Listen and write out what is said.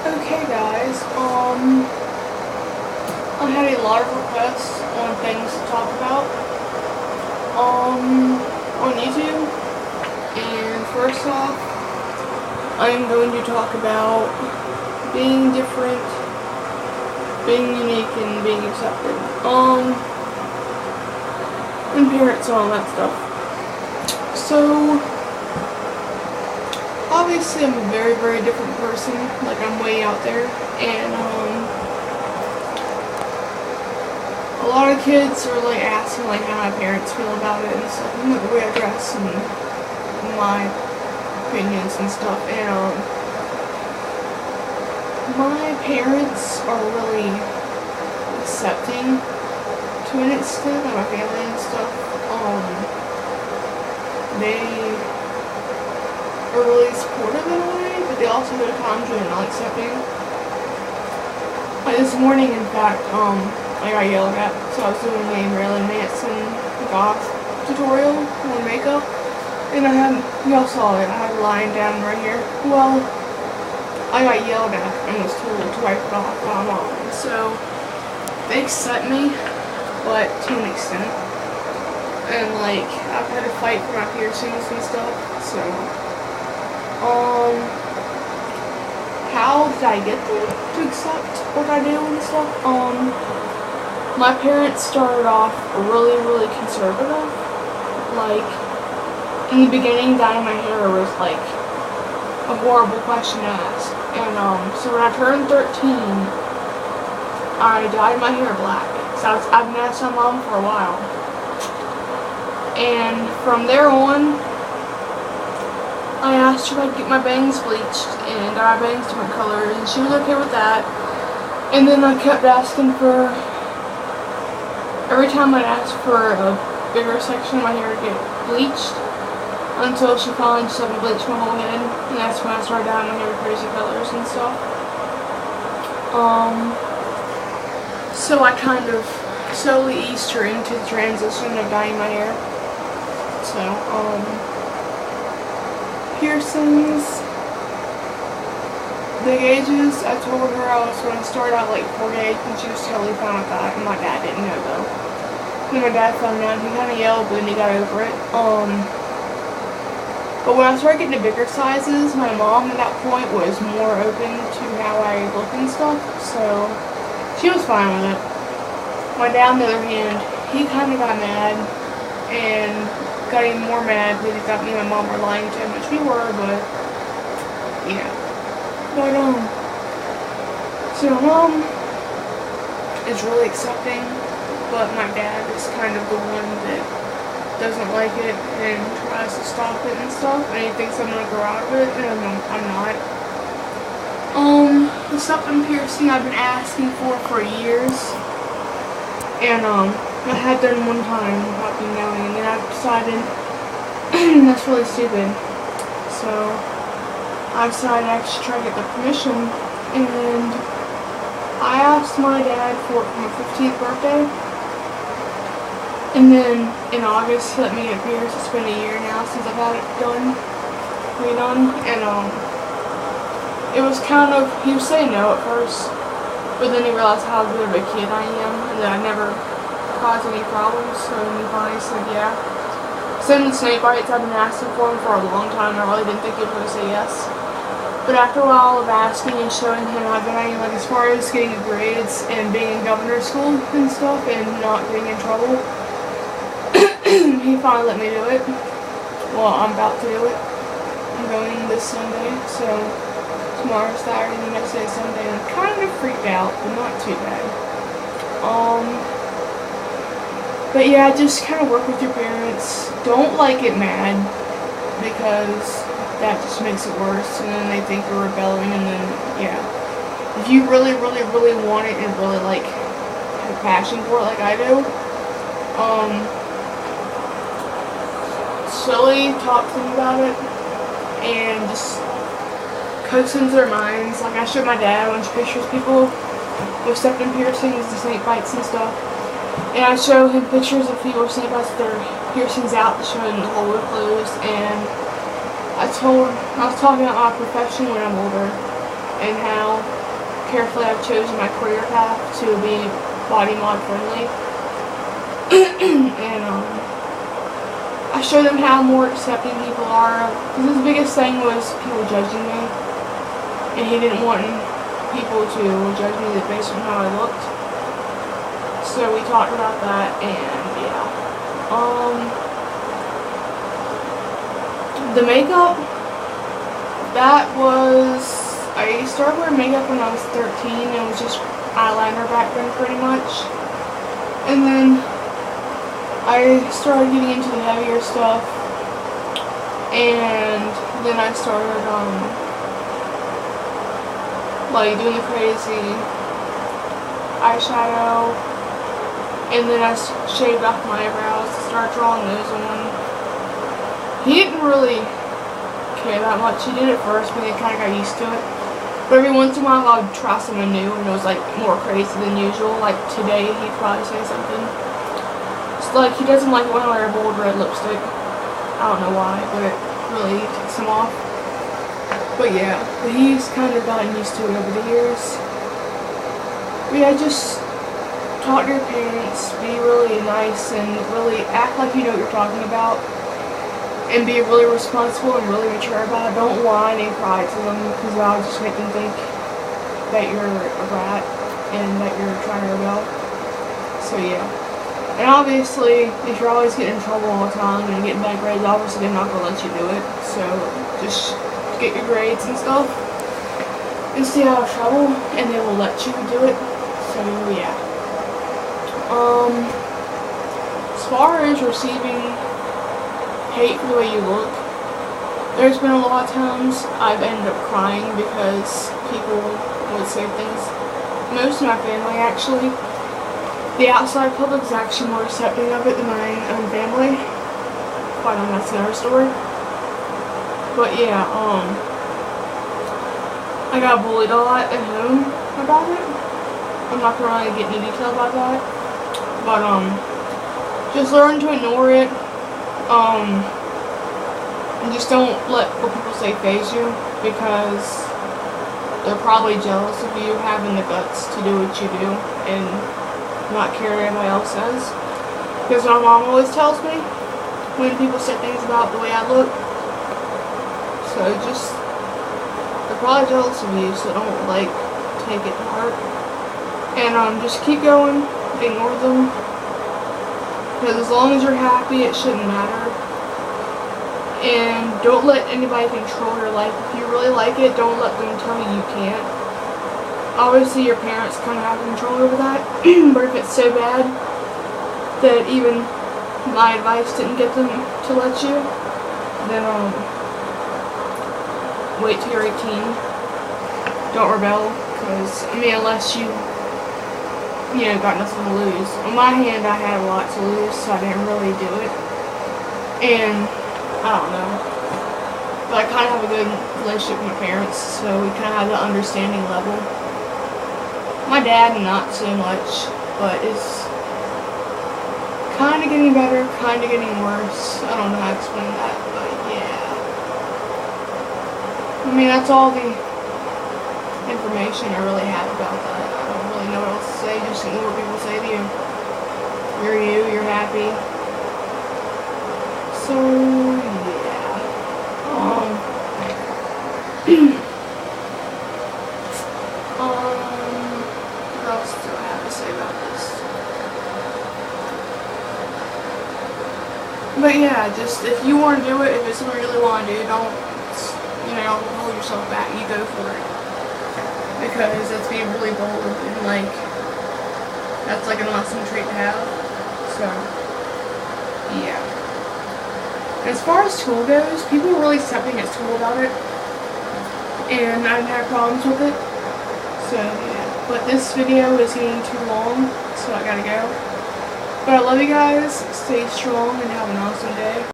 Okay guys, I had a lot of requests on things to talk about, on YouTube, and first off, I'm going to talk about being different, being unique, and being accepted, and parents and all that stuff. So, obviously I'm a very, very different person, like I'm way out there, and, a lot of kids are like asking like how my parents feel about it and stuff, and the way I dress and my opinions and stuff, and my parents are really accepting to an extent, like my family and stuff. They are really supportive in a way, but they also there are times when they're not accepting. Like this morning, in fact, I got yelled at, so I was doing a Marilyn Manson goth tutorial on makeup, and y'all saw it, I had a line down right here. Well, I got yelled at and was told to wipe it off by my mom, so they accept me, but to an extent. And like, I've had to fight for my piercings and stuff, so, how did I get them to accept what I do and stuff? My parents started off really, really conservative. Like, in the beginning, dyeing my hair was like a horrible question to ask. And so when I turned 13, I dyed my hair black. So I've been asking my mom for a while. And from there on, I asked her if I could get my bangs bleached and dye my bangs different colors, and she was okay with that. And then I kept asking for, every time I'd ask for a bigger section of my hair to get bleached, until she finally just let me bleach my whole head, and that's when I started dyeing my hair crazy colors and stuff. So I kind of slowly eased her into the transition of dyeing my hair. So, piercings, the gauges, I told her I was going to start out like 4 gauge, and she was totally fine with that, and my dad didn't know though. Then my dad found out, he kind of yelled, but then he got over it. But when I started getting the bigger sizes, my mom at that point was more open to how I look and stuff, so she was fine with it. My dad, on the other hand, he kind of got mad, and got even more mad because he thought me and my mom were lying to him, which we were, but, yeah. But, so my mom is really accepting, but my dad is kind of the one that doesn't like it and tries to stop it and stuff, and he thinks I'm gonna grow out of it, and I'm not. The septum piercing I've been asking for years, and I had done one time without me knowing, and then I decided that's really stupid. So I decided to actually try to get the permission, and I asked my dad for it for my 15th birthday. And then in August, he let me get pierced. It's been a year now since I've had it redone, and it was kind of, he was saying no at first, but then he realized how good of a kid I am, and that I never caused any problems, so he finally said yeah. Same with snake bites, I've been asking for him for a long time, and I really didn't think he was going to say yes. But after a while of asking and showing him I've been, like, as far as getting grades and being in governor school and stuff, and not getting in trouble, he finally let me do it. Well, I'm about to do it. I'm going this Sunday, so tomorrow's Saturday, the next day is Sunday, and I'm kind of freaked out, but not too bad. But yeah, just kind of work with your parents. Don't like get mad, because that just makes it worse, and then they think you're rebelling, and then, yeah. If you really, really, really want it and really, like, have passion for it like I do, slowly talk to them about it, and just coax into their minds. Like, I showed my dad a bunch of pictures of people with septum piercings and snake bites and stuff, and I show him pictures of people with snake bites with their piercings out to show him the hole closed, and I was talking about my profession when I'm older, and how carefully I've chosen my career path to be body mod friendly. And I show them how more accepting people are. Because his biggest thing was people judging me, and he didn't want people to judge me based on how I looked. So we talked about that, and yeah. The makeup, that was, I started wearing makeup when I was 13. It was just eyeliner back then pretty much. And then I started getting into the heavier stuff, and then I started like doing the crazy eyeshadow, and then I shaved off my eyebrows, started drawing those on. He didn't really care that much. He did it first, but he kind of got used to it. But every once in a while I would try something new, and it was like more crazy than usual. Like today he'd probably say something. It's like he doesn't like when I wear bold red lipstick. I don't know why, but it really takes him off. But yeah, but he's kind of gotten used to it over the years. But yeah, just talk to your parents, be really nice, and really act like you know what you're talking about. And be really responsible and really mature about it. Don't whine and cry to them, because that'll just make them think that you're a brat and that you're trying to rebel. So yeah. And obviously, if you're always getting in trouble all the time and getting bad grades, obviously they're not going to let you do it. So just get your grades and stuff and stay out of trouble, and they will let you do it. So yeah. As far as receiving hate for the way you look, there's been a lot of times I've ended up crying because people would say things. Most of my family, actually. The outside public is actually more accepting of it than my own family. But that's another story. But yeah, I got bullied a lot at home about it. I'm not gonna really get into detail about that. But just learn to ignore it. And just don't let what people say faze you, because they're probably jealous of you having the guts to do what you do and not care what anybody else says. Because my mom always tells me when people say things about the way I look. So just, they're probably jealous of you, so don't like take it to heart. And just keep going, ignore them. Because as long as you're happy, it shouldn't matter. And don't let anybody control your life. If you really like it, don't let them tell you you can't. Obviously, your parents kind of have control over that. But if it's so bad that even my advice didn't get them to let you, then wait till you're 18. Don't rebel. Because, I mean, unless you know, got nothing to lose. On my hand, I had a lot to lose, so I didn't really do it. And I don't know. But I kind of have a good relationship with my parents, so we kind of have the understanding level. My dad, not so much, but it's kind of getting better, kind of getting worse. I don't know how to explain that, but yeah. I mean, that's all the information I really have about that. I don't really know what else to say, just ignore what people say to you. You're happy. So, yeah. What else do I have to say about this? But yeah, just, if you want to do it, if it's something you really want to do, don't, hold yourself back. You go for it. Because that's being really bold, and like, that's like an awesome trait to have. So, yeah. As far as Tool goes, people are really accepting at Tool about it, and I've had problems with it. So, yeah. But this video is getting too long, so I gotta go. But I love you guys. Stay strong and have an awesome day.